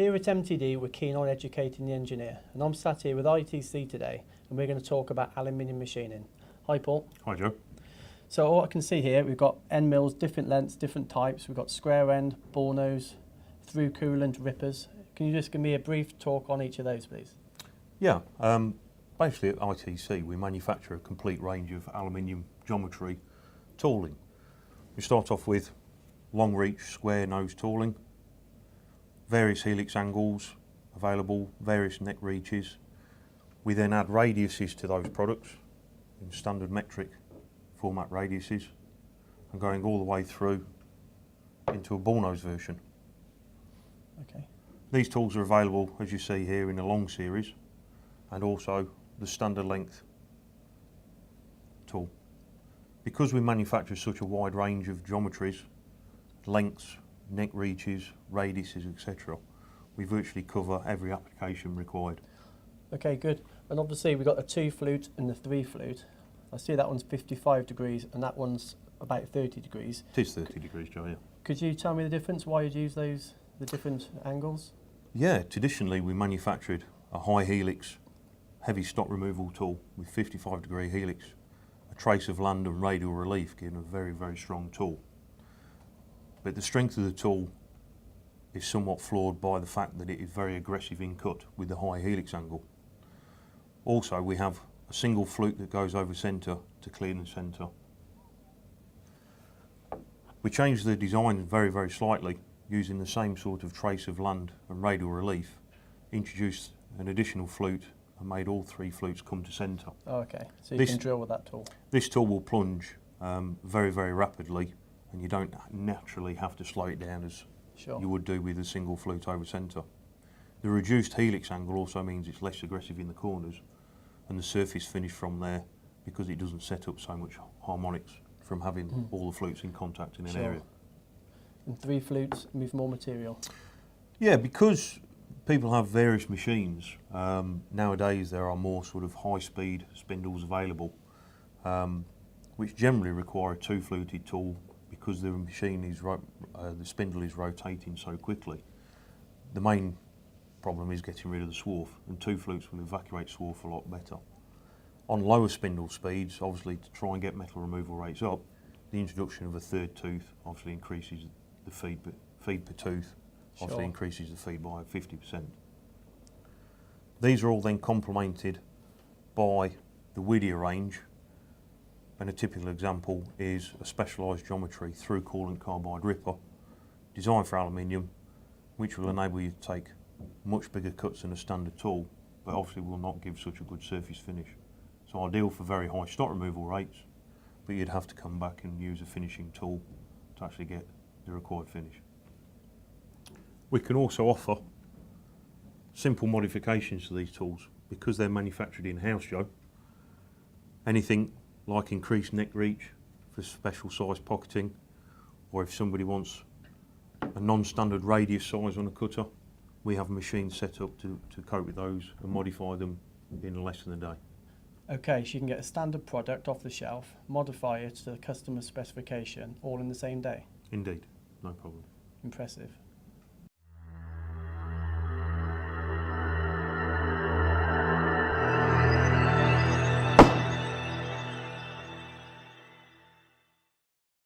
Here at MTD, we're keen on educating the engineer, and I'm sat here with ITC today, and we're going to talk about aluminium machining. Hi, Paul. Hi, Joe. So all I can see here, we've got end mills, different lengths, different types. We've got square end, ball nose, through coolant, rippers. Can you just give me a brief talk on each of those, please? Yeah, basically at ITC we manufacture a complete range of aluminium geometry tooling. We start off with long reach square nose tooling, various helix angles available, various neck reaches. We then add radiuses to those products in standard metric format radiuses and going all the way through into a ball nose version. Okay. These tools are available, as you see here, in a long series and also the standard length tool. Because we manufacture such a wide range of geometries, lengths, neck reaches, radiuses, etc., we virtually cover every application required. Okay, good. And obviously we've got the 2 flute and the 3 flute. I see that one's 55 degrees and that one's about 30 degrees. It is 30 degrees, Joe, yeah. Could you tell me the difference, why you'd use the different angles? Yeah, traditionally we manufactured a high helix, heavy stock removal tool with 55 degree helix, a trace of land and radial relief, giving a very, very strong tool. But the strength of the tool is somewhat flawed by the fact that it is very aggressive in cut with the high helix angle. Also, we have a single flute that goes over centre to clean the centre. We changed the design very, very slightly, using the same sort of trace of land and radial relief, introduced an additional flute and made all 3 flutes come to centre. Oh, okay, so you can drill with that tool. This tool will plunge very, very rapidly, and you don't naturally have to slow it down as you would do with a single flute over centre. The reduced helix angle also means it's less aggressive in the corners, and the surface finish from there, because it doesn't set up so much harmonics from having all the flutes in contact in an area. And 3 flutes move more material. Yeah, because people have various machines, nowadays there are more sort of high-speed spindles available, which generally require a 2-fluted tool because the machine is the spindle is rotating so quickly. The main problem is getting rid of the swarf, and 2 flutes will evacuate swarf a lot better. On lower spindle speeds, obviously to try and get metal removal rates up, the introduction of a 3rd tooth obviously increases the feed per tooth, obviously increases the feed by 50%. These are all then complemented by the Whittier range, and a typical example is a specialised geometry through coolant carbide ripper, designed for aluminium, which will enable you to take much bigger cuts than a standard tool, but obviously will not give such a good surface finish. So ideal for very high stock removal rates, but you'd have to come back and use a finishing tool to actually get the required finish. We can also offer simple modifications to these tools because they're manufactured in-house, Joe. Anything like increased neck reach for special size pocketing, or if somebody wants a non-standard radius size on a cutter, we have machines set up to cope with those and modify them in less than a day. Okay, so you can get a standard product off the shelf, modify it to the customer's specification, all in the same day. Indeed, no problem. Impressive.